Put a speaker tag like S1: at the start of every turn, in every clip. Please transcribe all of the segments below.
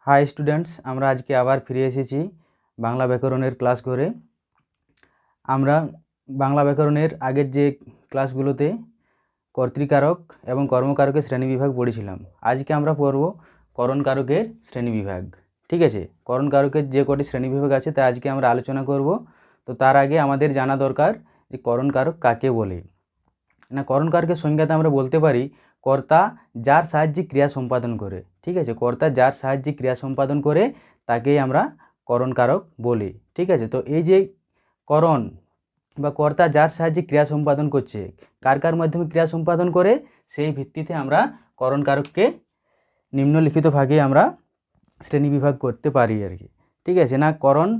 S1: High students, আমরা আজকে আবার ফিরে এসেছি বাংলা ব্যাকরণের ক্লাস করে। আমরা বাংলা ব্যাকরণের আগের যে ক্লাসগুলোতে কর্তৃকারক এবং কর্মকারকের শ্রেণীবিভাগ পড়েছিলাম। আজকে আমরা পড়ব করণকারকের শ্রেণীবিভাগ। ঠিক আছে, করণকারকের যে কটি শ্রেণীবিভাগ আছে তা আজকে আমরা আলোচনা করব। তো তার আগে আমাদের জানা দরকার যে করণকারক কাকে বলে। না, করণকারকের সংজ্ঞাতে আমরা বলতে পারি কর্তা যার সাহায্যে ক্রিয়া সম্পাদন করে। ঠিক আছে, কর্তা যার সাহায্যে ক্রিয়া সম্পাদন করে তাকেই আমরা করণকারক বলি। ঠিক আছে, তো এই যে করণ বা কর্তা যার সাহায্যে ক্রিয়া সম্পাদন করছে, কার কার মাধ্যমে ক্রিয়া সম্পাদন করে, সেই ভিত্তিতে আমরা করণকারককে নিম্নলিখিত ভাগে আমরা শ্রেণীবিভাগ করতে পারি আর কি। ঠিক আছে না, করণ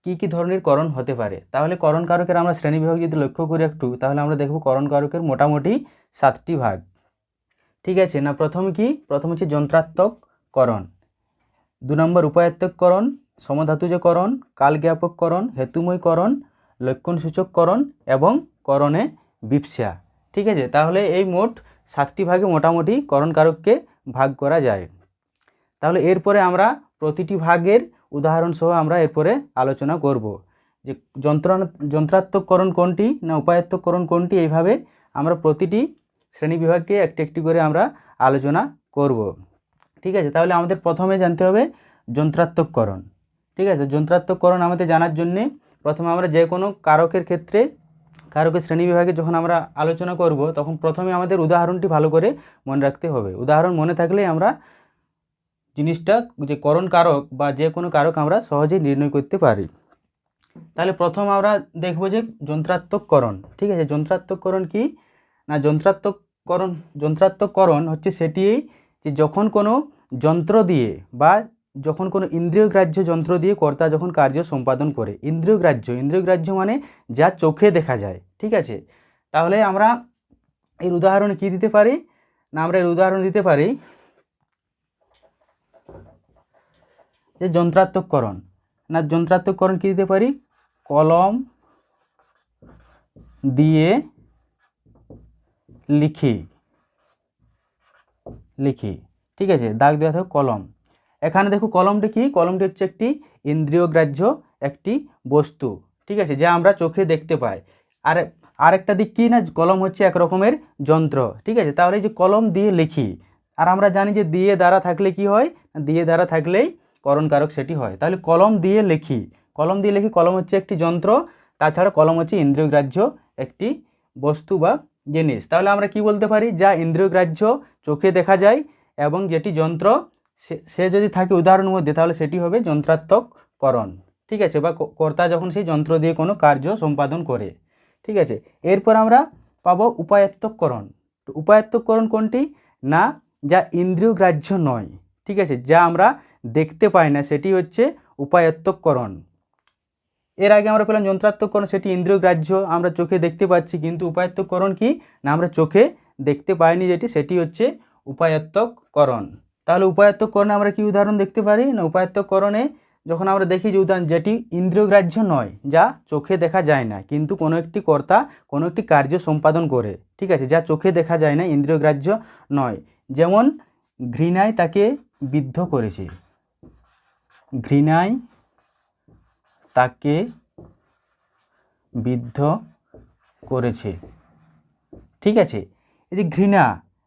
S1: কি ধরনের করণ হতে পারে। তাহলে করণকারকের আমরা শ্রেণীবিভাগ যদি লক্ষ্য করি একটু, তাহলে আমরা দেখব করণকারকের মোটামুটি 7টি ভাগ। ঠিক আছে না, প্রথম হচ্ছে যন্ত্রাত্মক করণ, 2 নম্বর উপায়াত্মক করণ, সমধাতুজ করণ, কালজ্ঞাপক করণ, হেতুময় করণ, লক্ষণসূচক করণ এবং করণে বিপসা। ঠিক আছে, তাহলে এই মোট 7টি ভাগে মোটামুটি করণকারককে ভাগ করা যায়। তাহলে এরপরে আমরা প্রতিটি ভাগের উদাহরণ সহ আমরা এরপরে আলোচনা করব যে যন্ত্রাত্মক করণ কোনটি না উপায়াত্মক করণ কোনটি। এইভাবে আমরা প্রতিটি শ্রেণীবিভাগকে একটি একটি করে আমরা আলোচনা করব। ঠিক আছে, তাহলে আমাদের প্রথমে জানতে হবে যন্ত্রাত্মক করণ। ঠিক আছে, যন্ত্রাত্মক করণ আমাদের জানার জন্যে প্রথমে আমরা যে কোনো কারকের ক্ষেত্রে কারকের শ্রেণীবিভাগে যখন আমরা আলোচনা করব তখন প্রথমে আমাদের উদাহরণটি ভালো করে মনে রাখতে হবে। উদাহরণ মনে থাকলেই আমরা জিনিসটা যে করণ কারক বা যে কোনো কারক আমরা সহজেই নির্ণয় করতে পারি। তাহলে প্রথম আমরা দেখব যে যন্ত্রাত্মক করণ। ঠিক আছে, যন্ত্রাত্মক করণ কি না, যন্ত্রাত্মক করণ হচ্ছে সেটি যে যখন কোনো যন্ত্র দিয়ে বা যখন কোনো ইন্দ্রিয়গ্রাহ্য যন্ত্র দিয়ে কর্তা যখন কার্য সম্পাদন করে। ইন্দ্রিয়গ্রাহ্য মানে যা চোখে দেখা যায়। ঠিক আছে, তাহলে আমরা এর উদাহরণ কি দিতে পারি না, আমরা এর উদাহরণ দিতে পারি যে যন্ত্রাত্মক করণ কি দিতে পারি, কলম দিয়ে লিখি। ঠিক আছে, দাগ দেওয়া থাকবে কলম। এখানে দেখো কলমটি কি, কলমটি হচ্ছে একটি ইন্দ্রিয়গ্রাহ্য একটি বস্তু। ঠিক আছে, যা আমরা চোখে দেখতে পাই। আর আরেকটা দিক কি না, কলম হচ্ছে এক রকমের যন্ত্র। ঠিক আছে, তাহলে যে কলম দিয়ে লিখি, আর আমরা জানি যে দিয়ে দ্বারা থাকলে কি হয়, দিয়ে দ্বারা থাকলেই করণকারক সেটি হয়। তাহলে কলম দিয়ে লিখি, কলম হচ্ছে একটি যন্ত্র, তাছাড়া কলম হচ্ছে ইন্দ্রিয়গ্রাহ্য একটি বস্তু বা জিনিস। তাহলে আমরা কি বলতে পারি, যা ইন্দ্রিয়গ্রাহ্য চোখে দেখা যায় এবং যেটি যন্ত্র সে যদি থাকে উদাহরণের মধ্যে, তাহলে সেটি হবে যন্ত্রাত্মক করণ। ঠিক আছে, বা কর্তা যখন সেই যন্ত্র দিয়ে কোনো কার্য সম্পাদন করে। ঠিক আছে, এরপর আমরা পাবো উপায়াত্মক করণ। তো উপায়াত্মক করণ কোনটি না, যা ইন্দ্রিয়গ্রাহ্য নয়। ঠিক আছে, যা আমরা দেখতে পাই না, সেটি হচ্ছে উপায়াত্মক করণ। এর আগে আমরা পেলাম যন্ত্রাত্মক করণ, সেটি ইন্দ্রিয়গ্রাহ্য, আমরা চোখে দেখতে পাচ্ছি, কিন্তু উপায়াত্মক করণ কি না, আমরা চোখে দেখতে পাইনি সেটি হচ্ছে উপায়াত্মক করণ। তাহলে উপায়াত্মক করণে আমরা কি উদাহরণ দেখতে পারি না, উপায়াত্মক করণে যখন আমরা দেখি যে উদাহরণ যেটি ইন্দ্রিয়গ্রাহ্য নয়, যা চোখে দেখা যায় না, কিন্তু কোনো একটি কর্তা কোনো একটি কার্য সম্পাদন করে। ঠিক আছে, যা চোখে দেখা যায় না, ইন্দ্রিয়গ্রাহ্য নয়। যেমন ঘৃণায় তাকে বিদ্ধ করেছে, ঘৃণায় তাকে বিদ্ধ করেছে। ঠিক আছে, এই যে ঘৃণা,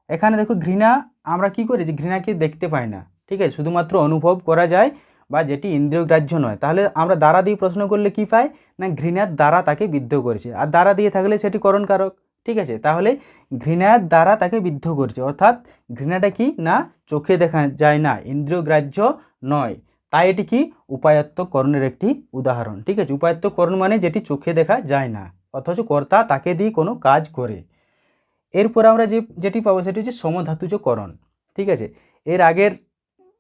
S1: এখানে দেখো ঘৃণা আমরা কি করি, যে ঘৃণাকে দেখতে পাই না। ঠিক আছে, শুধুমাত্র অনুভব করা যায় বা যেটি ইন্দ্রিয়গ্রাহ্য নয়। তাহলে আমরা দ্বারা দিয়ে প্রশ্ন করলে কি পাই না, ঘৃণার দ্বারা তাকে বিদ্ধ করেছে, আর দ্বারা দিয়ে থাকলে সেটি করণকারক। ঠিক আছে, তাহলে ঘৃণার দ্বারা তাকে বিদ্ধ করেছে, অর্থাৎ ঘৃণাটা কি না চোখে দেখা যায় না, ইন্দ্রিয়গ্রাহ্য নয়, তাই এটি কি উপায়াত্মক করণের একটি উদাহরণ। ঠিক আছে, উপায়াত্মক করণ মানে যেটি চোখে দেখা যায় না, অথচ কর্তা তাকে দিয়ে কোনো কাজ করে। এরপর আমরা যেটি পাবো সেটি হচ্ছে সমধাতুজ করণ। ঠিক আছে, এর আগের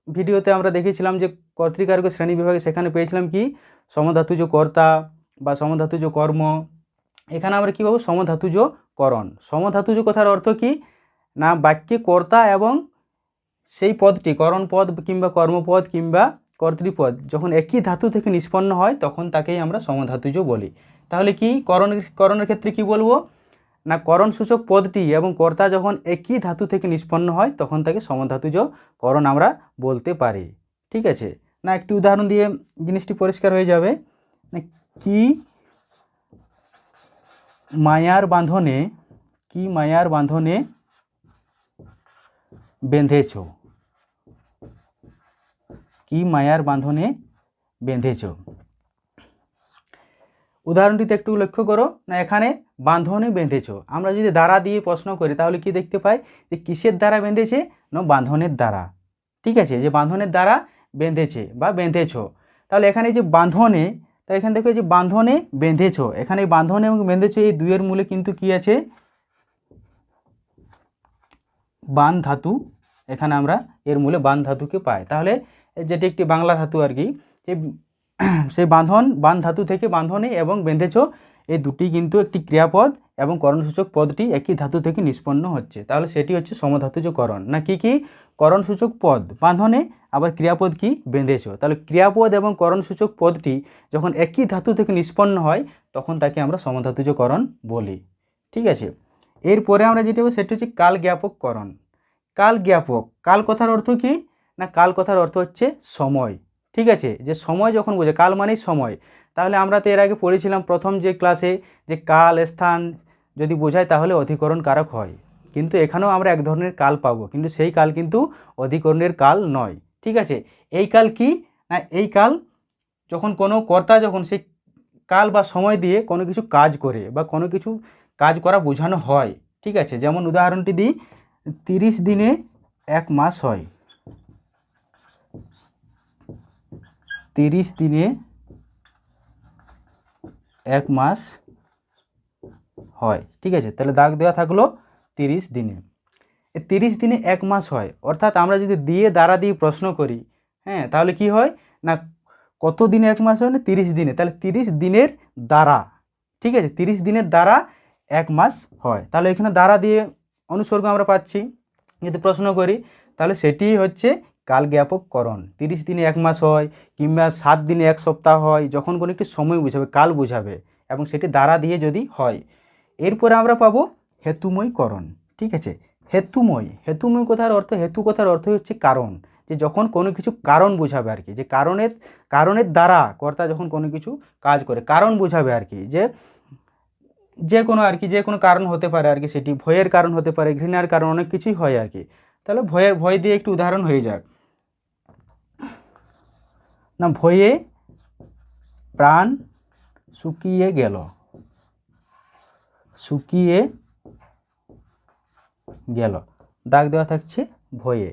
S1: ভিডিওতে আমরা দেখেছিলাম যে কর্তৃকারকের শ্রেণীবিভাগে, সেখানে পেয়েছিলাম কি সমধাতুজ কর্তা বা সমধাতুজ কর্ম। এখানে আমরা কী পাবো, সমধাতুজ করণ। সমধাতুজ কথার অর্থ কি না, বাক্যে কর্তা এবং সেই পদটি করণ পদ কিংবা কর্মপদ কিংবা কর্তৃপদ যখন একই ধাতু থেকে নিষ্পন্ন হয় তখন তাকেই আমরা সমধাতুজ বলি। তাহলে কি করণের ক্ষেত্রে কি বলবো না, করণসূচক পদটি এবং কর্তা যখন একই ধাতু থেকে নিষ্পন্ন হয় তখন তাকে সমধাতুজ করণ আমরা বলতে পারি। ঠিক আছে, না একটি উদাহরণ দিয়ে জিনিসটি পরিষ্কার হয়ে যাবে। না কি মায়ার বাঁধনে, কি মায়ার বাঁধনে বেঁধেছ, কি মায়ার বাঁধনে বেঁধেছ। উদাহরণটিতে একটু লক্ষ্য করো, না এখানে বাঁধনে বেঁধেছ, আমরা যদি দ্বারা দিয়ে প্রশ্ন করি তাহলে কি দেখতে পাই যে কিসের দ্বারা বেঁধেছে, না বাঁধনের দ্বারা। ঠিক আছে, যে বাঁধনের দ্বারা বেঁধেছে বা বেঁধেছ। তাহলে এখানে যে বাঁধনে, তাই এখানে দেখো যে বাঁধনে বেঁধেছ, এখানে বাঁধনে এবং বেঁধেছ এই দুইয়ের মূলে কিন্তু কি আছে, বান ধাতু। এখানে আমরা এর মূলে বান ধাতুকে পাই। তাহলে যেটি একটি বাংলা ধাতু আর কি, সেই বান ধাতু থেকে বাঁধনে এবং বেঁধেছ এই দুটি কিন্তু একটি ক্রিয়াপদ এবং করণসূচক পদটি একই ধাতু থেকে নিষ্পন্ন হচ্ছে। তাহলে সেটি হচ্ছে সমধাতুজ করণ। না কি কি করণসূচক পদ বাঁধনে, আবার ক্রিয়াপদ কি বেঁধেছ। তাহলে ক্রিয়াপদ এবং করণসূচক পদটি যখন একই ধাতু থেকে নিষ্পন্ন হয় তখন তাকে আমরা সমধাতুজ করণ বলি। ঠিক আছে, এরপরে আমরা যেটা সেটি হচ্ছে কাল জ্ঞাপক করণ। কাল জ্ঞাপক, কাল কথার অর্থ কি, না কাল কথার অর্থ হচ্ছে সময়। ঠিক আছে, যে সময় যখন বোঝে, কাল মানেই সময়। তাহলে আমরা তো এর আগে পড়েছিলাম প্রথম যে ক্লাসে যে কাল স্থান যদি বোঝায় তাহলে অধিকরণ কারক হয়, কিন্তু এখানেও আমরা এক ধরনের কাল পাবো, কিন্তু সেই কাল কিন্তু অধিকরণের কাল নয়। ঠিক আছে, এই কাল কি, না এই কাল যখন কোনো কর্তা যখন সেই কাল বা সময় দিয়ে কোনো কিছু কাজ করে বা কোনো কিছু কাজ করা বোঝানো হয়। ঠিক আছে, যেমন উদাহরণটি দিই, 30 দিনে 1 মাস হয়, 30 দিনে 1 মাস হয়। ঠিক আছে, তাহলে দাগ দেওয়া থাকলো 30 দিনে। 30 দিনে 1 মাস হয়, অর্থাৎ আমরা যদি দিয়ে দ্বারা দিয়ে প্রশ্ন করি, হ্যাঁ তাহলে কি হয়, না কত দিনে 1 মাস হয়, না 30 দিনে। তাহলে 30 দিনের দ্বারা, ঠিক আছে 30 দিনের দ্বারা 1 মাস হয়। তাহলে এখানে দ্বারা দিয়ে অনুসর্গ আমরা পাচ্ছি। যদি প্রশ্ন করি তাহলে সেটি হচ্ছে কাল জ্ঞাপক করণ। 30 দিনে 1 মাস হয় কিংবা 7 দিনে 1 সপ্তাহ হয়, যখন কোনো একটি সময় বোঝাবে, কাল বোঝাবে, এবং সেটি দ্বারা দিয়ে যদি হয়। এরপরে আমরা পাবো হেতুময় করণ। ঠিক আছে, হেতুময়, হেতুময় কথার অর্থ, হেতু কথার অর্থ হচ্ছে কারণ, যে যখন কোনো কিছু কারণ বোঝাবে আর কি, যে কারণের দ্বারা কর্তা যখন কোনো কিছু কাজ করে কারণ বোঝাবে আর কি, যে কোনো আর কি, যে কোনো কারণ হতে পারে আর কি, সেটি ভয়ের কারণ হতে পারে, ঘৃণার কারণ, অনেক কিছুই হয় আর কি। তাহলে ভয় দিয়ে একটু উদাহরণ হয়ে যাক, না ভয়ে প্রাণ শুকিয়ে গেল, শুকিয়ে গেল, দাগ দেওয়া থাকছে ভয়ে।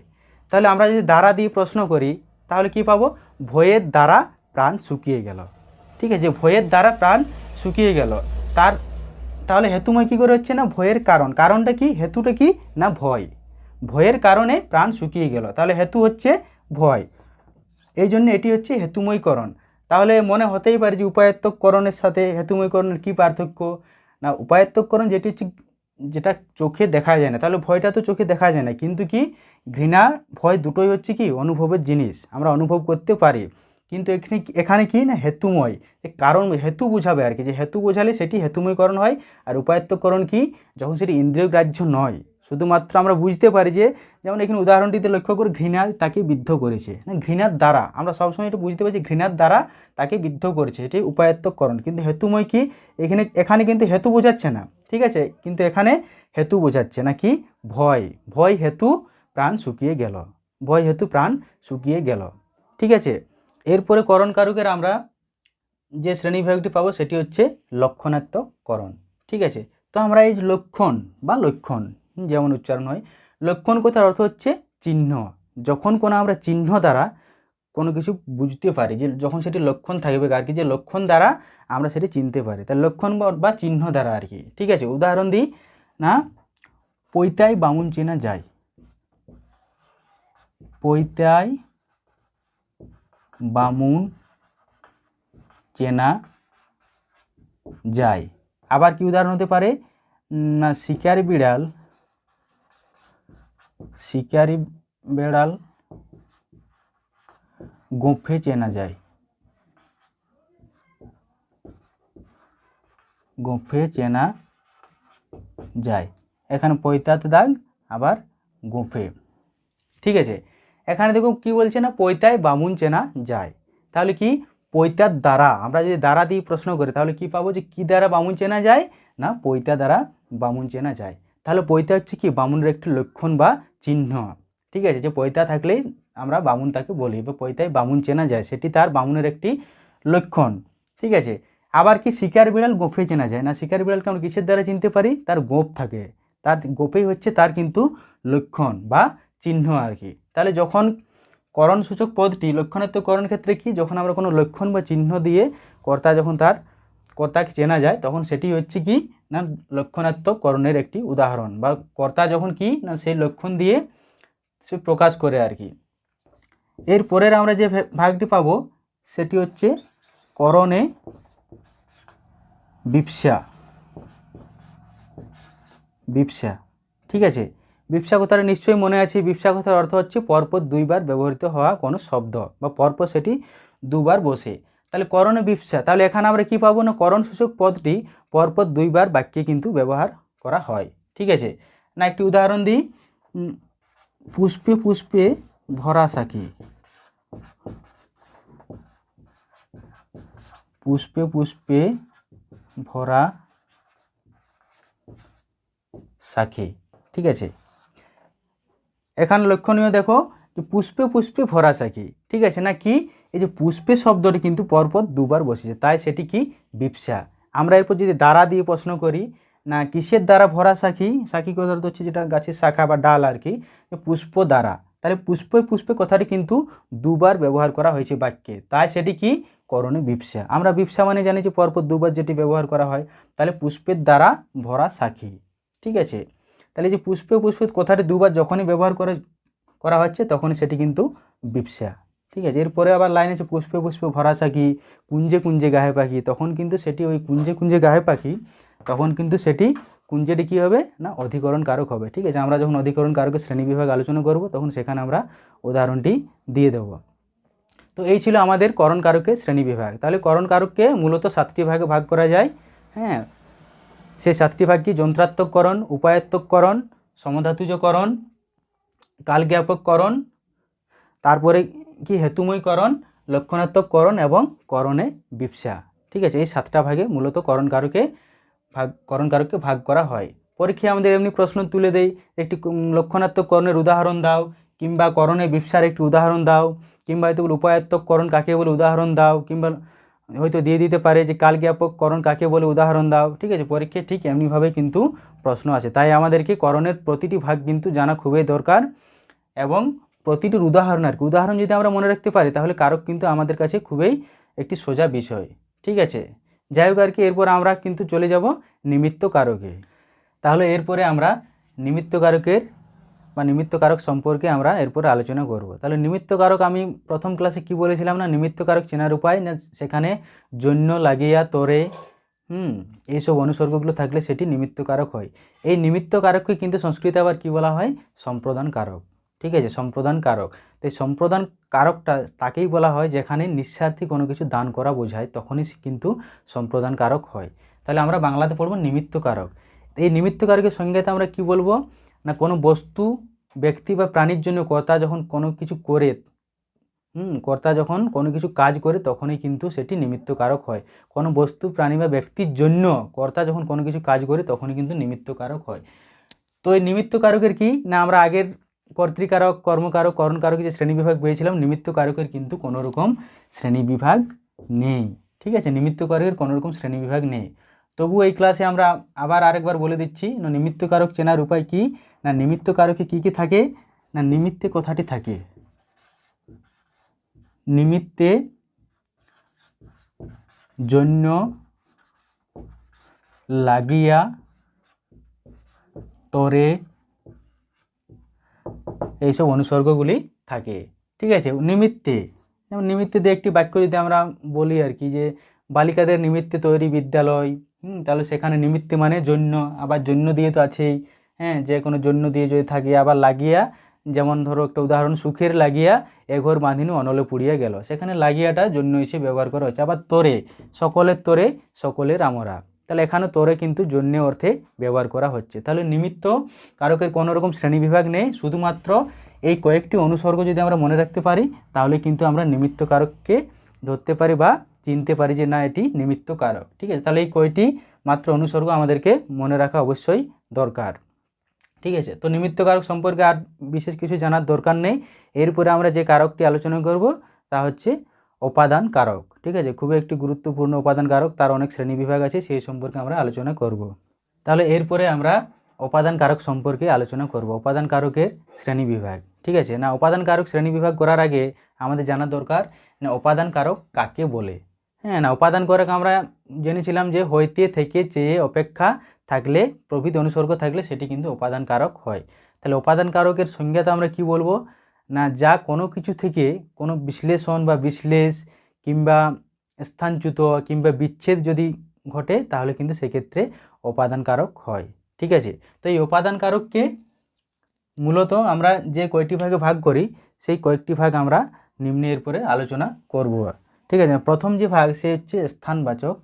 S1: তাহলে আমরা যদি দ্বারা দিয়ে প্রশ্ন করি তাহলে কি পাবো, ভয়ের দ্বারা প্রাণ শুকিয়ে গেল। ঠিক আছে, ভয়ের দ্বারা প্রাণ শুকিয়ে গেল। তাহলে হেতুময় কী করে হচ্ছে, না ভয়ের কারণ, কারণটা কি, হেতুটা কি, না ভয়, ভয়ের কারণে প্রাণ শুকিয়ে গেল। তাহলে হেতু হচ্ছে ভয়, এই জন্য এটি হচ্ছে হেতুময়করণ। তাহলে মনে হতেই পারে যে উপায়ত্তকরণের সাথে হেতুময়করণের কী পার্থক্য, না উপায়ত্তকরণ যেটি হচ্ছে যেটা চোখে দেখা যায় না, তাহলে ভয়টা তো চোখে দেখা যায় না, কিন্তু কি ঘৃণা ভয় দুটোই হচ্ছে কি অনুভবের জিনিস, আমরা অনুভব করতে পারি। কিন্তু এখানে কি, না হেতুময়, যে কারণ হেতু বোঝাবে আর কি, যে হেতু বোঝালে সেটি হেতুময়করণ হয়। আর উপায়ত্তকরণ কি, যখন সেটি ইন্দ্রিয়গ্রাহ্য নয়, শুধুমাত্র আমরা বুঝতে পারি, যে যেমন এখানে উদাহরণটিতে লক্ষ্য করে ঘৃণা তাকে বিদ্ধ করেছে, ঘৃণার দ্বারা আমরা সবসময় এটা বুঝতে পারছি, ঘৃণার দ্বারা তাকে বিদ্ধ করেছে, এটি উপায়ত্তকরণ। কিন্তু হেতুময় কি, এখানে কিন্তু হেতু বোঝাচ্ছে না। ঠিক আছে, কিন্তু এখানে হেতু বোঝাচ্ছে না, কি ভয় হেতু প্রাণ শুকিয়ে গেল, ভয় হেতু প্রাণ শুকিয়ে গেল। ঠিক আছে, এরপরে করণ কারকের আমরা যে শ্রেণীবিভাগটি পাবো সেটি হচ্ছে লক্ষণাত্মক করণ। ঠিক আছে, তো আমরা এই লক্ষণ বা লক্ষণ যেমন উচ্চারণ হয়, লক্ষণ কথার অর্থ হচ্ছে চিহ্ন। যখন কোনো আমরা চিহ্ন দ্বারা কোনো কিছু বুঝতে পারি, যে যখন সেটি লক্ষণ থাকবে আর কি, যে লক্ষণ দ্বারা আমরা সেটি চিনতে পারি, তার লক্ষণ বা চিহ্ন দ্বারা আর কি। ঠিক আছে, উদাহরণ দিই, না পৈতায় বামুন চেনা যায়, পৈতায় বামুন চেনা যায়। আবার কি উদাহরণ হতে পারে, না শিকারি বেড়াল গোঁফে চেনা যায়, গোঁফে চেনা যায়। এখানে পৈতাতে দাগ, আবার গোঁফে। ঠিক আছে, এখানে দেখো কি বলছে না, পৈতায় বামুন চেনা যায়। তাহলে কি পৈতার দ্বারা, আমরা যদি দ্বারা দিয়ে প্রশ্ন করি তাহলে কি পাবো, যে কি দ্বারা বামুন চেনা যায়, না পৈতা দ্বারা বামুন চেনা যায়। তাহলে পৈতা হচ্ছে কি বামুনের একটি লক্ষণ বা চিহ্ন। ঠিক আছে, যে পৈতা থাকলেই আমরা বামুন তাকে বলি, বা পৈতায় বামুন চেনা যায়, সেটি তার বামুনের একটি লক্ষণ। ঠিক আছে, আবার কি শিকার বিড়াল গোঁফে চেনা যায়, না শিকার বিড়ালকে আমরা কিসের দ্বারা চিনতে পারি, তার গোঁফ থাকে, তার গোঁফেই হচ্ছে তার কিন্তু লক্ষণ বা চিহ্ন আর কি। তাহলে যখন করণসূচক পদটি লক্ষণাত্মক করণ ক্ষেত্রে কি, যখন আমরা কোনো লক্ষণ বা চিহ্ন দিয়ে কর্তা যখন তার কর্তাকে চেনা যায়, তখন সেটি হচ্ছে কি না লক্ষণাত্মক করণের একটি উদাহরণ, বা কর্তা যখন কি না সেই লক্ষণ দিয়ে সে প্রকাশ করে আর কি। এর পরের আমরা যে ভাগটি পাবো সেটি হচ্ছে করণে বিপসা। বিপসা, ঠিক আছে, বিপসা কথাটা নিশ্চয়ই মনে আছে। বিপসা কথার অর্থ হচ্ছে পরপর দুইবার ব্যবহৃত হওয়া কোনো শব্দ, বা পরপর সেটি দুবার বসে। তাহলে করণে বিপসা, তাহলে এখানে আমরা কি পাবো না করণসূচক পদটি পরপর দুইবার বাক্যে কিন্তু ব্যবহার করা হয়। ঠিক আছে, না একটি উদাহরণ দিই, পুষ্পে পুষ্পে ভরা সাকি। পুষ্পে পুষ্পে ভরা সাকি। ঠিক আছে, এখানে লক্ষণীয় দেখো যে পুষ্পে পুষ্পে ভরা সাকি। ঠিক আছে, না কি এই যে পুষ্পে শব্দটি কিন্তু পরপর দুবার বসেছে, তাই সেটি কি বিপসা। আমরা এরপর যদি দ্বারা দিয়ে প্রশ্ন করি, না কিসের দ্বারা ভরা সাকি, সাকি কথার অর্থ হচ্ছে যেটা গাছের শাখা বা ডাল আর কি, পুষ্প দ্বারা। তাহলে পুষ্পে পুষ্পে কথাটি কিন্তু দুবার ব্যবহার করা হয়েছে বাক্যে, তাই সেটি কি করণে বিপসা। আমরা বিপসা মানে জানি যে পরপর দুবার যেটি ব্যবহার করা হয়, তাহলে পুষ্পের দ্বারা ভরা সাকি। ঠিক আছে, তাহলে যে পুষ্পে পুষ্পে কথাটি দুবার যখনই ব্যবহার করা হচ্ছে তখনই সেটি কিন্তু বিপসা। ঠিক আছে, এরপরে আবার লাইন আছে পুষ্পে পুষ্পে ভরা সাকি, কুঞ্জে কুঞ্জে গাহে পাখি। তখন কিন্তু সেটি ওই কুঞ্জে কুঞ্জে গাহে পাখি, তখন কিন্তু সেটি কুঞ্জেটি কী হবে না অধিকরণ কারক হবে। ঠিক আছে, আমরা যখন অধিকরণ কারকের শ্রেণীবিভাগ আলোচনা করব তখন সেখানে আমরা উদাহরণটি দিয়ে দেব। তো এই ছিল আমাদের করণ কারকের শ্রেণীবিভাগ। তাহলে করণ কারককে মূলত 7টি ভাগে ভাগ করা যায়। হ্যাঁ, সেই 7টি ভাগ কি, যন্ত্রাত্মককরণ, উপায়াত্মককরণ, সমধাতুজকরণ, কালজ্ঞাপককরণ, তারপরে কি হেতুময়করণ, লক্ষণাত্মককরণ এবং করণে বিপসা। ঠিক আছে, এই 7টা ভাগে মূলত করণ কারককে ভাগ করা হয়। পরীক্ষায় আমাদের এমনি প্রশ্ন তুলে দেয়, একটি লক্ষণাত্মককরণের উদাহরণ দাও, কিংবা করণে বিপসার একটি উদাহরণ দাও, কিংবা হয়তো উপায়াত্মককরণ কাকে বলে উদাহরণ দাও, কিংবা হয়তো দিয়ে দিতে পারে যে কালজ্ঞাপককরণ কাকে বলে উদাহরণ দাও। ঠিক আছে, পরীক্ষায় ঠিক এমনিভাবে কিন্তু প্রশ্ন আছে, তাই আমাদেরকে করণের প্রতিটি ভাগ কিন্তু জানা খুবই দরকার, এবং প্রতিটির উদাহরণ আর কি, উদাহরণ যদি আমরা মনে রাখতে পারি তাহলে কারক কিন্তু আমাদের কাছে খুবই একটি সোজা বিষয়। ঠিক আছে, যাই হোক আর কি, এরপর আমরা কিন্তু চলে যাব নিমিত্ত কারকে। তাহলে এরপরে আমরা নিমিত্ত কারকের বা নিমিত্ত কারক সম্পর্কে আমরা এরপরে আলোচনা করব। তাহলে নিমিত্ত কারক আমি প্রথম ক্লাসে কি বলেছিলাম না, নিমিত্ত কারক চেনার উপায় না, সেখানে জন্য, লাগিয়া, তরে, এইসব অনুসর্গগুলো থাকলে সেটি নিমিত্ত কারক হয়। এই নিমিত্ত কারককে কিন্তু সংস্কৃতে আবার কি বলা হয়, সম্প্রদান কারক। ঠিক আছে, সম্প্রদান কারক। তো এই সম্প্রদান কারকটা তাকেই বলা হয় যেখানে নিঃস্বার্থী কোনো কিছু দান করা বোঝায়, তখনই কিন্তু সম্প্রদান কারক হয়। তাহলে আমরা বাংলাতে পড়ব নিমিত্ত কারক। এই নিমিত্ত কারকের সংজ্ঞাতে আমরা কি বলবো না, কোনো বস্তু, ব্যক্তি বা প্রাণীর জন্য কর্তা যখন কোনো কিছু করে, কর্তা যখন কোনো কিছু কাজ করে তখনই কিন্তু সেটি নিমিত্ত কারক হয়। কোনো বস্তু, প্রাণী বা ব্যক্তির জন্য কর্তা যখন কোনো কিছু কাজ করে তখনই কিন্তু নিমিত্ত কারক হয়। তো এই নিমিত্ত কারকের কি না, আমরা আগের কর্তৃকারক, কর্মকারক, করণকারক যে শ্রেণীবিভাগ পেয়েছিলাম, নিমিত্ত কারকের কিন্তু কোনো রকম শ্রেণীবিভাগ নেই। ঠিক আছে, নিমিত্ত কারকের কোনো রকম শ্রেণীবিভাগ নেই। তবু এই ক্লাসে আমরা আবার আরেকবার বলে দিচ্ছি, না নিমিত্ত কারক চেনার উপায় কি, না নিমিত্ত কারকে কী কী থাকে, না নিমিত্তে কথাটি থাকে, নিমিত্তে জন্য, লাগিয়া, তরে, এইসব অনুসর্গগুলি থাকে। ঠিক আছে, নিমিত্তে, যেমন নিমিত্তে দিয়ে একটি বাক্য যদি আমরা বলি আর কি, যে বালিকাদের নিমিত্তে তৈরি বিদ্যালয়, তাহলে সেখানে নিমিত্তে মানে জন্য, আবার জন্য দিয়ে তো আছেই, হ্যাঁ, যে কোনো জন্য দিয়ে যদি থাকে। আবার লাগিয়া, যেমন ধরো একটা উদাহরণ, সুখের লাগিয়া এঘর বাঁধিনু অনলে পুড়িয়া গেল, সেখানে লাগিয়াটা জন্য হিসেবে ব্যবহার করা হচ্ছে। আবার তোরে, সকলের তোরে, সকলের আমরা, তাহলে এখানে তোরে কিন্তু জন্য অর্থে ব্যবহার করা হচ্ছে। তাহলে নিমিত্ত কারকের কোনো রকম শ্রেণীবিভাগ নেই, শুধুমাত্র এই কয়েকটি অনুসর্গ যদি আমরা মনে রাখতে পারি তাহলে কিন্তু আমরা নিমিত্ত কারককে ধরতে পারি বা চিনতে পারি যে না এটি নিমিত্ত কারক। ঠিক আছে, তাহলে এই কয়টি মাত্র অনুসর্গ আমাদেরকে মনে রাখা অবশ্যই দরকার। ঠিক আছে, তো নিমিত্ত কারক সম্পর্কে আর বিশেষ কিছু জানার দরকার নেই। এরপরে আমরা যে কারকটি আলোচনা করব তা হচ্ছে উপাদান কারক। ঠিক আছে, খুবই একটি গুরুত্বপূর্ণ উপাদান কারক, তার অনেক শ্রেণীবিভাগ আছে, সেই সম্পর্কে আমরা আলোচনা করব। তাহলে এরপরে আমরা উপাদান কারক সম্পর্কে আলোচনা করব, উপাদান কারকের শ্রেণীবিভাগ। ঠিক আছে, না উপাদান কারক শ্রেণীবিভাগ করার আগে আমাদের জানা দরকার না উপাদান কারক কাকে বলে। হ্যাঁ, না উপাদান কারক আমরা জেনেছিলাম যে হইতে, থেকে, চেয়ে, অপেক্ষা থাকলে প্রভৃতি অনুসর্গ থাকলে সেটি কিন্তু উপাদান কারক হয়। তাহলে উপাদান কারকের সংজ্ঞাতে আমরা কি বলবো না যা কোনো কিছু থেকে কোনো বিশ্লেষণ বা বিশ্লেষ কিংবা স্থানচ্যুত কিংবা বিচ্ছেদ যদি ঘটে তাহলে কিন্তু সেক্ষেত্রে উপাদান কারক হয়। ঠিক আছে, তো এই উপাদান কারককে মূলত আমরা যে কয়টি ভাগে ভাগ করি সেই কয়েকটি ভাগ আমরা নিম্নে এরপরে আলোচনা করব। ঠিক আছে, প্রথম যে ভাগ সে হচ্ছে স্থানবাচক।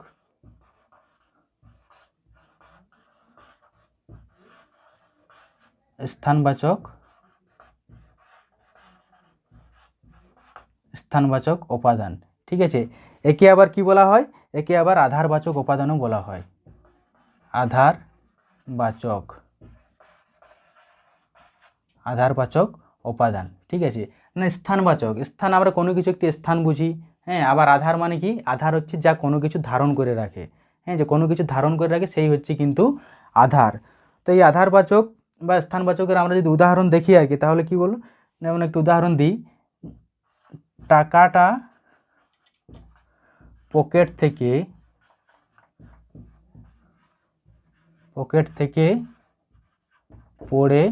S1: স্থানবাচক উপাদান। ঠিক আছে, একে আবার কি বলা হয়, একে আবার আধারবাচক উপাদানও বলা হয়। আধারবাচক উপাদান। ঠিক আছে, না স্থানবাচক, স্থান আমরা কোনো কিছু একটি স্থান বুঝি। হ্যাঁ, আবার আধার মানে কি, আধার হচ্ছে যা কোনো কিছু ধারণ করে রাখে। হ্যাঁ, যে কোনো কিছু ধারণ করে রাখে সেই হচ্ছে কিন্তু আধার। তো এই আধারবাচক বা স্থানবাচকের আমরা যদি উদাহরণ দেখি আর কি, তাহলে কি বলুন, যেমন একটু উদাহরণ দিই, টাকাটা পকেট থেকে পড়ে,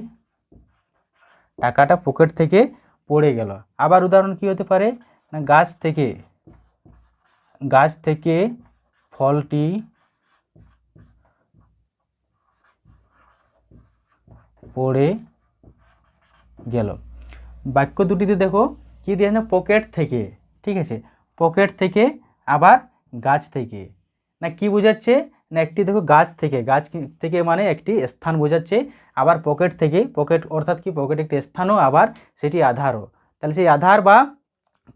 S1: টাকাটা পকেট থেকে পড়ে গেল। আবার উদাহরণ কি হতে পারে না গাছ থেকে ফলটি পড়ে গেল। বাক্য দুটিতে দেখো কি দিয়ে না পকেট থেকে। ঠিক আছে, পকেট থেকে আবার গাছ থেকে, না কি বোঝাচ্ছে না একটি দেখো গাছ থেকে মানে একটি স্থান বোঝাচ্ছে, আবার পকেট থেকে, পকেট অর্থাৎ কি পকেট একটি স্থানও আবার সেটি আধারও। তাহলে সেই আধার বা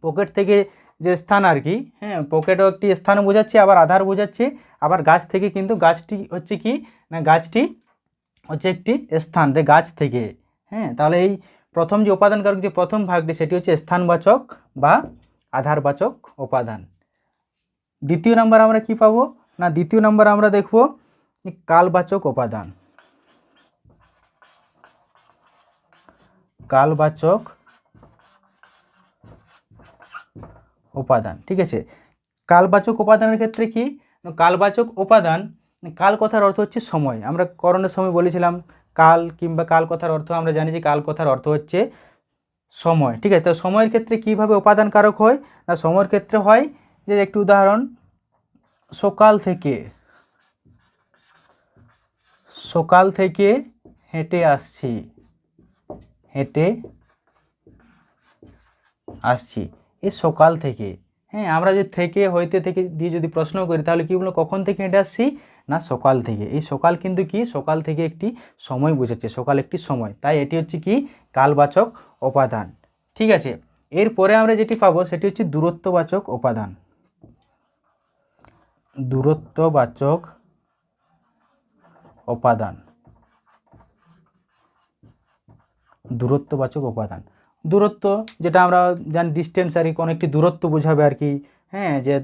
S1: পকেট থেকে যে স্থান আর কি, হ্যাঁ পকেটও একটি স্থান বোঝাচ্ছে আবার আধার বোঝাচ্ছে। আবার গাছ থেকে কিন্তু গাছটি হচ্ছে কি না গাছটি হচ্ছে একটি স্থান, যে গাছ থেকে। হ্যাঁ, তাহলে এই প্রথম যে উপাদান কারক যে প্রথম ভাগটি সেটি হচ্ছে স্থানবাচক বা আধারবাচক উপাদান। দ্বিতীয় নাম্বার আমরা কি পাবো না দ্বিতীয় নাম্বার আমরা দেখব কালবাচক উপাদান। ঠিক আছে, কালবাচক উপাদানের ক্ষেত্রে কি, কালবাচক উপাদান, কাল কথার অর্থ হচ্ছে সময়। আমরা করণের সময় বলেছিলাম কাল কিংবা কাল কথার অর্থ আমরা জানি যে কাল কথার অর্থ হচ্ছে সময়। ঠিক আছে, তো সময়ের ক্ষেত্রে কিভাবে উপাদান কারক হয় না সময়ের ক্ষেত্রে হয় যে একটি উদাহরণ, সকাল থেকে হেঁটে আসছি, এই সকাল থেকে। হ্যাঁ, আমরা যদি থেকে হইতে থেকে দিয়ে যদি প্রশ্ন করি তাহলে কি বলবো কখন থেকে হেঁটে আসছি না সকাল থেকে। এই সকাল কিন্তু কি সকাল থেকে একটি সময় বোঝাচ্ছে, সকাল একটি সময়, তাই এটি হচ্ছে কি কালবাচক উপাদান। ঠিক আছে, এরপরে আমরা যেটি পাবো সেটি হচ্ছে দূরত্ববাচক উপাদান। দূরত্ববাচক উপাদান, দূরত্ব যেটা আমরা জানি ডিস্টেন্স আর কি, কোনো একটি দূরত্ব বোঝাবে আর কি। হ্যাঁ, যে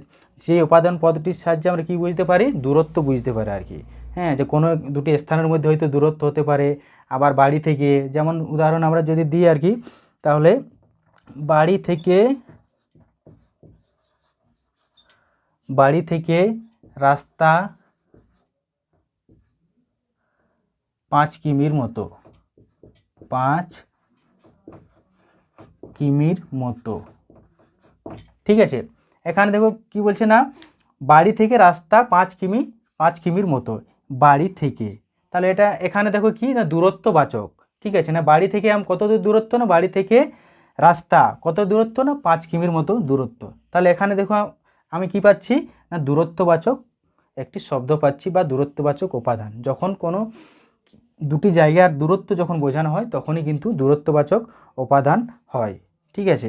S1: সেই উপাদান পদটির সাহায্যে আমরা কি বুঝতে পারি, দূরত্ব বুঝতে পারি আর কি। হ্যাঁ, যে কোনো দুটি স্থানের মধ্যে হয়তো দূরত্ব হতে পারে। আবার বাড়ি থেকে, যেমন উদাহরণ আমরা যদি দিই আর কি, তাহলে বাড়ি থেকে রাস্তা 5 কিমির মতো। ঠিক আছে, এখানে দেখো কি বলছে না বাড়ি থেকে রাস্তা 5 কিমির মতো, বাড়ি থেকে। তাহলে এটা এখানে দেখো কি না দূরত্ববাচক। ঠিক আছে, না বাড়ি থেকে কত দূরত্ব না বাড়ি থেকে রাস্তা কত দূরত্ব না 5 কিমির মতো দূরত্ব। তাহলে এখানে দেখো আমি কি পাচ্ছি না দূরত্ববাচক একটি শব্দ পাচ্ছি বা দূরত্ববাচক উপাদান। যখন কোনো দুটি জায়গার দূরত্ব যখন বোঝানো হয় তখনই কিন্তু দূরত্ববাচক উপাদান হয়। ঠিক আছে,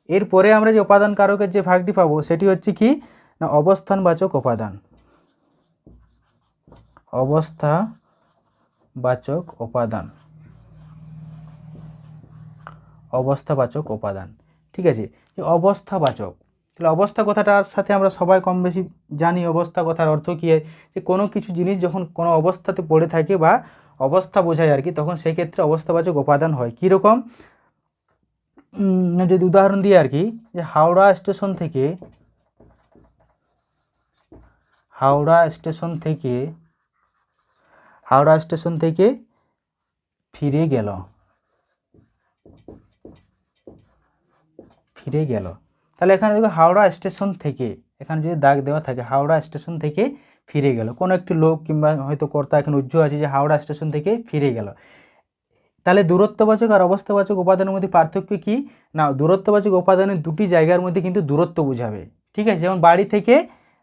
S1: এরপরে আমরা যে উপাদান কারকের যে ভাগটি পাবো সেটি হচ্ছে কি না অবস্থানবাচক উপাদান। অবস্থাবাচক উপাদান, অবস্থাবাচক উপাদান। ঠিক আছে, এই অবস্থাবাচক, তাহলে অবস্থা কথাটার সাথে আমরা সবাই কম বেশি জানি অবস্থা কথার অর্থ কী হয়, যে কোনো কিছু জিনিস যখন কোনো অবস্থাতে পড়ে থাকে বা অবস্থা বোঝায় আর কি, তখন সেই ক্ষেত্রে অবস্থাবাচক উপাদান হয়। কীরকম, যদি উদাহরণ দিই আর কি, যে হাওড়া স্টেশন থেকে ফিরে গেল, তাহলে এখানে দেখো হাওড়া স্টেশন থেকে, এখানে যদি দাগ দেওয়া থাকে হাওড়া স্টেশন থেকে ফিরে গেল, কোনো একটি লোক কিংবা হয়তো কর্তা এখানে উজ্জ্বল আছে যে হাওড়া স্টেশন থেকে ফিরে গেল। তাহলে দূরত্ববাচক আর অবস্থাবাচক উপাদানের মধ্যে পার্থক্য কি না, দূরত্ববাচক উপাদানের দুটি জায়গার মধ্যে কিন্তু দূরত্ব বোঝাবে। ঠিক আছে, যেমন বাড়ি থেকে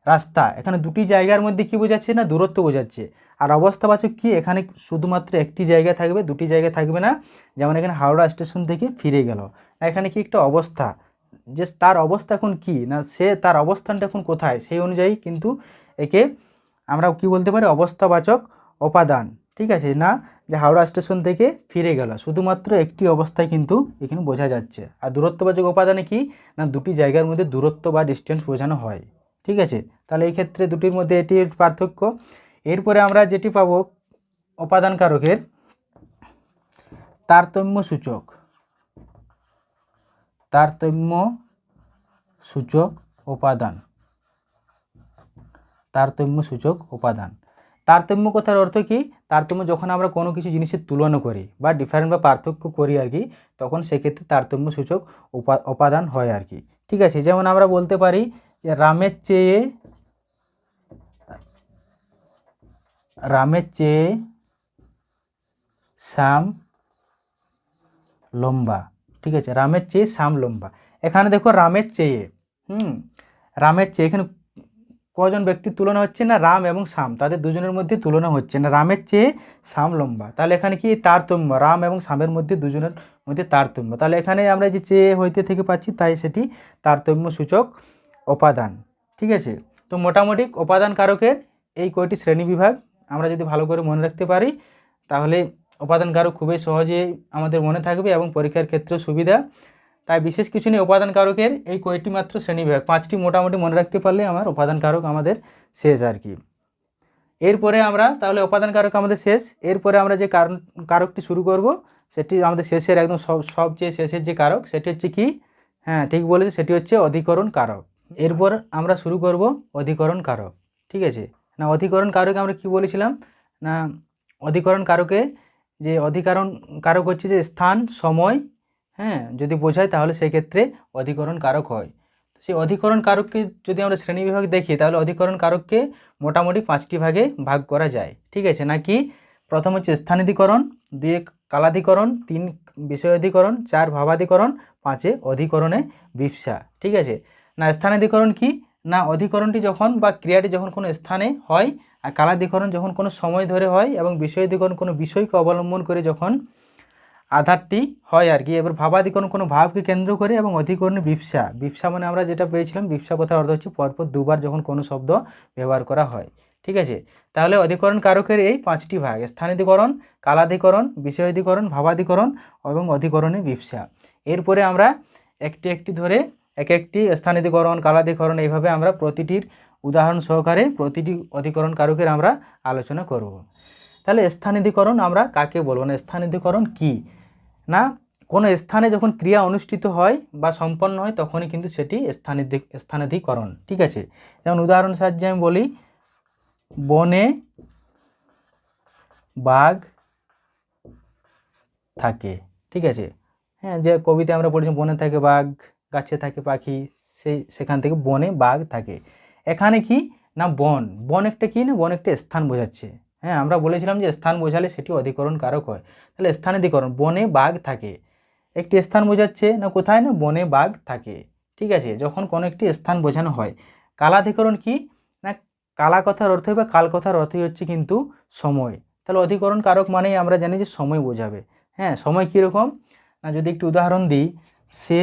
S1: রাস্তা, এখানে দুটি জায়গার মধ্যে কি বোঝাচ্ছে না দূরত্ব বোঝাচ্ছে। আর অবস্থাবাচক কি, এখানে শুধুমাত্র একটি জায়গা থাকবে, দুটি জায়গা থাকবে না। যেমন এখানে হাওড়া স্টেশন থেকে ফিরে গেল, এখানে কি একটা অবস্থা, যে তার অবস্থা এখন কি না, সে তার অবস্থানটা এখন কোথায়, সেই অনুযায়ী কিন্তু একে আমরা কি বলতে পারি অবস্থাবাচক উপাদান। ঠিক আছে, না যে হাওড়া স্টেশন থেকে ফিরে গেল, শুধুমাত্র একটি অবস্থায় কিন্তু এখানে বোঝা যাচ্ছে। আর দূরত্ববাচক উপাদানে কি না দুটি জায়গার মধ্যে দূরত্ব বা ডিস্টেন্স বোঝানো হয়। ঠিক আছে, তাহলে এই ক্ষেত্রে দুটির মধ্যে এটি পার্থক্য। এরপরে আমরা যেটি পাবো উপাদান কারকের তারতম্য সূচক, উপাদান, তারতম্য কথার অর্থ কি, তারতম্য যখন আমরা কোনো কিছু জিনিসের তুলনা করি বা ডিফারেন্ট বা পার্থক্য করি আর কি, তখন সেক্ষেত্রে তারতম্য সূচক উপাদান হয় আর কি। ঠিক আছে, যেমন আমরা বলতে পারি যে রামের চেয়ে শ্যাম লম্বা। ঠিক আছে, রামের চেয়ে শ্যাম লম্বা, এখানে দেখো রামের চেয়ে, এখানে কজন ব্যক্তির তুলনা হচ্ছে না, রাম এবং শ্যাম, তাদের দুজনের মধ্যে তুলনা হচ্ছে না, রামের চেয়ে শ্যাম লম্বা। তাহলে এখানে কি তারতম্য, রাম এবং শ্যামের মধ্যে দুজনের মধ্যে তারতম্য। তাহলে এখানে আমরা যে চেয়ে হইতে থেকে পাচ্ছি, তাই সেটি তারতম্য সূচক উপাদান। ঠিক আছে, তো মোটামুটি উপাদান কারকের এই কয়টি শ্রেণীবিভাগ আমরা যদি ভালো করে মনে রাখতে পারি, তাহলে উপাদান কারক খুবই সহজে আমাদের মনে থাকবে এবং পরীক্ষার ক্ষেত্রেও সুবিধা। তাই বিশেষ কিছু নেই, উপাদান কারকের এই কয়টি মাত্র শ্রেণীবিভাগ, 5টি মোটামুটি মনে রাখতে পারলে আমার উপাদান কারক আমাদের শেষ আর কি। এরপরে আমরা তাহলে উপাদান কারক আমাদের শেষ, এরপরে আমরা যে কারকটি শুরু করব সেটি আমাদের শেষের একদম সবচেয়ে শেষের যে কারক সেটি হচ্ছে কি, হ্যাঁ ঠিক বলেছে, সেটি হচ্ছে অধিকরণ কারক। এরপর আমরা শুরু করব অধিকরণ কারক। ঠিক আছে, না অধিকরণ কারকে আমরা কি বলেছিলাম না, অধিকরণ কারকে যে অধিকরণ কারক হচ্ছে যে স্থান সময়, হ্যাঁ যদি বোঝায় তাহলে সেই ক্ষেত্রে অধিকরণ কারক হয়। সেই অধিকরণ কারককে যদি আমরা শ্রেণীবিভাগ দেখি, তাহলে অধিকরণ কারককে মোটামুটি 5টি ভাগে ভাগ করা যায়। ঠিক আছে, নাকি প্রথম হচ্ছে স্থানাধিকরণ, 2 কালাধিকরণ, 3 বিষয়াধিকরণ, 4 ভাবাধিকরণ, 5 অধিকরণে বিবসা। ঠিক আছে, না স্থানাধিকরণ কি না, অধিকরণটি যখন বা ক্রিয়াটি যখন কোনো স্থানে হয়, আর কালাধিকরণ যখন কোনো সময় ধরে হয়, এবং বিষয়াধিকরণ কোনো বিষয়কে অবলম্বন করে যখন আধারটি হয় আর কি। এবার ভাবাধিকরণ কোনো ভাবকে কেন্দ্র করে, এবং অধিকরণে বিবসা মানে আমরা যেটা পেয়েছিলাম, বিবসা কথার অর্থ হচ্ছে পরপর দুবার যখন কোনো শব্দ ব্যবহার করা হয়। ঠিক আছে, তাহলে অধিকরণ কারকের এই 5টি ভাগ, স্থানাধিকরণ, কালাধিকরণ, বিষয়াধিকরণ, ভাবাধিকরণ এবং অধিকরণে বিবসা। এরপরে আমরা একটি একটি ধরে এক একটি স্থানাধিকরণ, কালাধিকরণ, এইভাবে আমরা প্রতিটির উদাহরণ সহকারে প্রতিটি অধিকরণ কারকের আমরা আলোচনা করব। তাহলে স্থানাধিকরণ আমরা কাকে বলবো না, স্থানাধিকরণ কি না, কোনো স্থানে যখন ক্রিয়া অনুষ্ঠিত হয় বা সম্পন্ন হয় তখনই কিন্তু সেটি স্থানাধিকরণ। ঠিক আছে, যেমন উদাহরণ সাহায্যে আমি বলি, বনে বাঘ থাকে। ঠিক আছে, হ্যাঁ যে কবিতা আমরা পড়েছি, বনে থাকে বাঘ, গাছে থাকে পাখি, সেখান থেকে বনে বাঘ থাকে। এখানে কি না বন একটা কি না, বন একটা স্থান বোঝাচ্ছে। হ্যাঁ আমরা বলেছিলাম যে স্থান বোঝালে সেটি অধিকরণ কারক হয়। তাহলে স্থানাধিকরণ, বনে বাঘ থাকে, একটি স্থান বোঝাচ্ছে না, কোথায় না বনে বাঘ থাকে। ঠিক আছে, যখন কোনো একটি স্থান বোঝানো হয়। কালাধিকরণ কি না, কালা কথার অর্থ বা কাল কথার অর্থই হচ্ছে কিন্তু সময়। তাহলে অধিকরণ কারক মানেই আমরা জানি যে সময় বোঝাবে। হ্যাঁ, সময় কীরকম না, যদি একটু উদাহরণ দিই, সে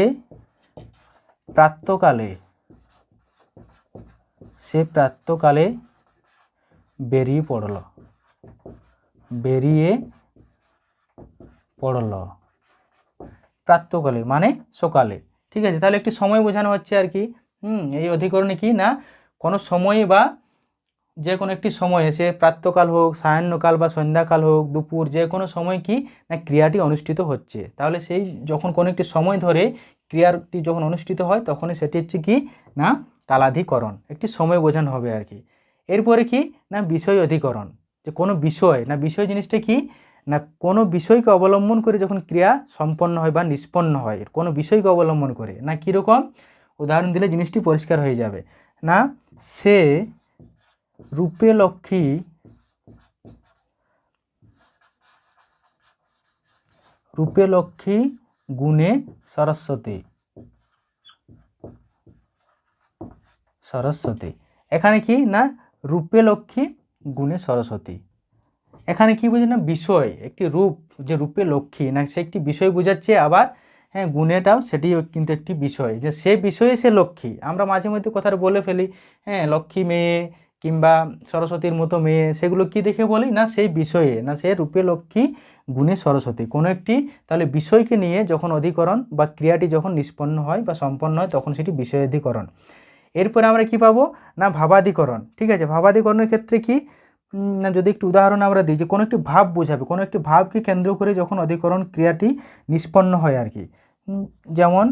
S1: প্রাতঃকালে বেরিয়ে পড়ল, প্রাতঃকালে মানে সকালে। ঠিক আছে, তাহলে একটি সময় বোঝানো হচ্ছে আর কি। এই অধিকরণে কি না, কোনো সময়ে বা যে কোনো একটি সময়ে, সে প্রাতঃকাল হোক, সায়াহ্নকাল বা সন্ধ্যাকাল হোক, দুপুর, যে কোনো সময় কি না ক্রিয়াটি অনুষ্ঠিত হচ্ছে। তাহলে সেই যখন কোনো একটি সময় ধরে ক্রিয়াটি যখন অনুষ্ঠিত হয় তখনই সেটি হচ্ছে কি না কালাধিকরণ, একটি সময় বোঝানো হবে আর কি। এরপরে কি না বিষয় অধিকরণ, যে কোনো বিষয় না, বিষয় জিনিসটা কি না কোনো বিষয়কে অবলম্বন করে যখন ক্রিয়া সম্পন্ন হয় বা নিষ্পন্ন হয়, কোনো বিষয়কে অবলম্বন করে না, কীরকম উদাহরণ দিলে জিনিসটি পরিষ্কার হয়ে যাবে। না, সে রূপে লক্ষ্মী গুণে সরস্বতী। এখানে কি না রূপে লক্ষ্মী গুণে সরস্বতী, এখানে কি বোঝে না বিষয়, একটি রূপ, যে রূপে লক্ষ্মী না সে একটি বিষয় বোঝাচ্ছে, আবার হ্যাঁ গুণেটাও সেটিও কিন্তু একটি বিষয়, যে সে বিষয়ে সে লক্ষ্মী। আমরা মাঝে মধ্যে কথাটা বলে ফেলি, হ্যাঁ লক্ষ্মী মেয়ে কিংবা সরস্বতীর মতো মেয়ে, সেগুলো কি দেখে বলি না সেই বিষয়ে, না সে রূপে লক্ষ্মী গুণে সরস্বতী, কোনো একটি তাহলে বিষয়কে নিয়ে যখন অধিকরণ বা ক্রিয়াটি যখন নিষ্পন্ন হয় বা সম্পন্ন হয় তখন সেটি বিষয় অধিকরণ। এরপরে আমরা কি পাবো না ভাবাধিকরণ। ঠিক আছে, ভাবাধিকরণের ক্ষেত্রে কি না, যদি একটু উদাহরণ আমরা দিই, যে কোনো একটি ভাব বোঝাবে, কোনো একটি ভাবকে কেন্দ্র করে যখন অধিকরণ ক্রিয়াটি নিষ্পন্ন হয় আর কি। যেমন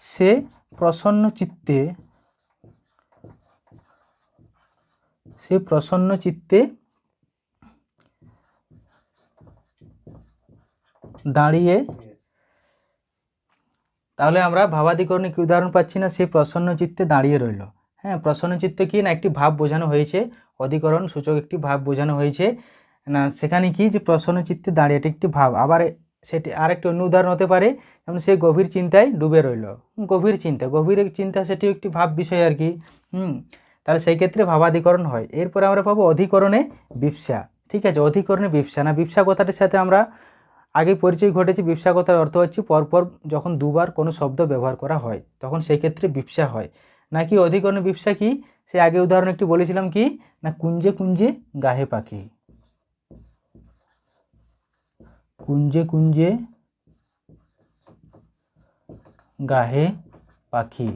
S1: সে প্রসন্ন চিত্তে দাঁড়িয়ে, তাহলে আমরা ভাবাধিকরণে কি উদাহরণ পাচ্ছি না, সে প্রসন্ন চিত্তে দাঁড়িয়ে রইল। হ্যাঁ, প্রসন্ন চিত্তে কি না একটি ভাব বোঝানো হয়েছে, অধিকরণ সূচক একটি ভাব বোঝানো হয়েছে না, সেখানে কি যে প্রসন্ন চিত্তে দাঁড়িয়ে, এটি একটি ভাব। আবার সেটি আরেকটি অন্য উদাহরণ হতে পারে, যেমন সে গভীর চিন্তায় ডুবে রইল, গভীর চিন্তা সেটিও একটি ভাব বিষয় আর কি। তাহলে সেই ক্ষেত্রে ভাবাধিকরণ হয়। এরপরে আমরা পাবো অধিকরণে বিপসা। ঠিক আছে, অধিকরণে বিপসা না, বিপসা কথাটির সাথে আমরা আগে পরিচয় ঘটেছে। বিপসা কথার অর্থ হচ্ছে পরপর যখন দুবার কোনো শব্দ ব্যবহার করা হয় তখন সেই ক্ষেত্রে বিপসা হয়। নাকি অধিকরণে বিপসা কি, সে আগে উদাহরণ একটি বলেছিলাম কি না কুঞ্জে কুঞ্জে গাহে পাখি, কুঞ্জে কুঞ্জে গাহে পাখি,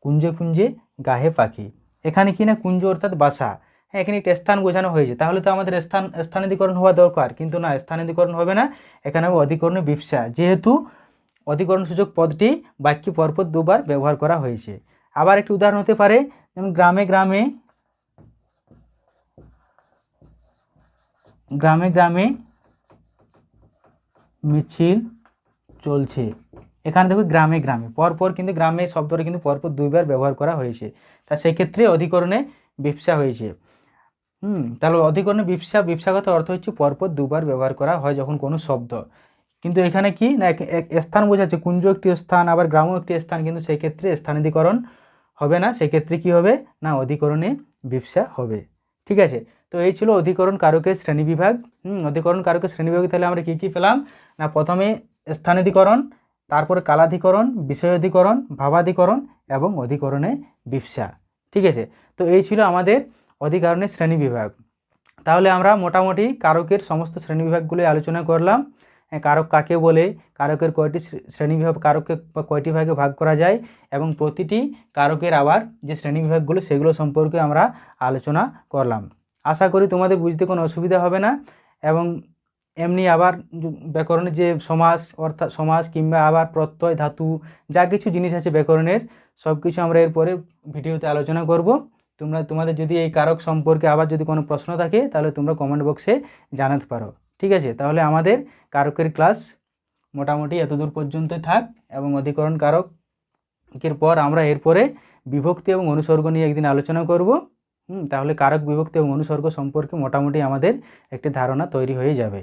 S1: কুঞ্জে কুঞ্জে গাহে পাখি। এখানে কি না কুঞ্জ অর্থাৎ বাসা, হ্যাঁ এখানে একটা স্থান বোঝানো হয়েছে, তাহলে তো আমাদের স্থানাধিকরণ হওয়া দরকার, কিন্তু না স্থানাধিকরণ হবে না, এখানে হবে অধিকরণে বিপসা, যেহেতু অধিকরণ সূচক পদটি বাক্যে পরপর দুবার ব্যবহার করা হয়েছে। আবার একটি উদাহরণ হতে পারে, যেমন গ্রামে গ্রামে মিছিল চলছে। এখানে দেখো গ্রামে পরপর কিন্তু গ্রামে শব্দটা কিন্তু পরপর দুইবার ব্যবহার করা হয়েছে, তা সেক্ষেত্রে অধিকরণে বিপসা হয়েছে। তাহলে অধিকরণে বিপসাগত অর্থ হচ্ছে পরপর দুবার ব্যবহার করা হয় যখন কোনো শব্দ, কিন্তু এখানে কি না এক স্থান বোঝাচ্ছে, কুঞ্জ একটি স্থান আবার গ্রামও একটি স্থান, কিন্তু সেক্ষেত্রে স্থানাধিকরণ হবে না, সেক্ষেত্রে কি হবে না অধিকরণে বিপসা হবে। ঠিক আছে, তো এই ছিল অধিকরণ কারকের শ্রেণীবিভাগ। অধিকরণ কারকের শ্রেণীবিভাগে তাহলে আমরা কী কী পেলাম না, প্রথমে স্থানাধিকরণ, তারপরে কালাধিকরণ, বিষয় অধিকরণ, ভাবাধিকরণ এবং অধিকরণে বিপসা। ঠিক আছে, তো এই ছিল আমাদের অধিকরণের শ্রেণীবিভাগ। তাহলে আমরা মোটামুটি কারকের সমস্ত শ্রেণীবিভাগগুলি আলোচনা করলাম। কারক কাকে বলে, কারকের কয়টি শ্রেণীবিভাগ, কারককে কয়টি ভাগে ভাগ করা যায় এবং প্রতিটি কারকের আবার যে শ্রেণীবিভাগগুলো সেগুলো সম্পর্কে আমরা আলোচনা করলাম। আশা করি তোমাদের বুঝতে কোনো অসুবিধা হবে না। এবং এমনি আবার ব্যাকরণের যে সমাস অর্থাৎ সমাস কিংবা আবার প্রত্যয়, ধাতু, যা কিছু জিনিস আছে ব্যাকরণের সব কিছু আমরা এরপরে ভিডিওতে আলোচনা করব। তোমাদের যদি এই কারক সম্পর্কে আবার যদি কোনো প্রশ্ন থাকে তাহলে তোমরা কমেন্ট বক্সে জানাতে পারো। ঠিক আছে, তাহলে আমাদের কারকের ক্লাস মোটামুটি এতদূর পর্যন্তই থাক, এবং অধিকরণ কারকের পর আমরা এরপরে বিভক্তি এবং অনুসর্গ নিয়ে একদিন আলোচনা করব। তাহলে কারক, বিভক্তি এবং অনুসর্গ সম্পর্কে মোটামুটি আমাদের একটি ধারণা তৈরি হয়ে যাবে।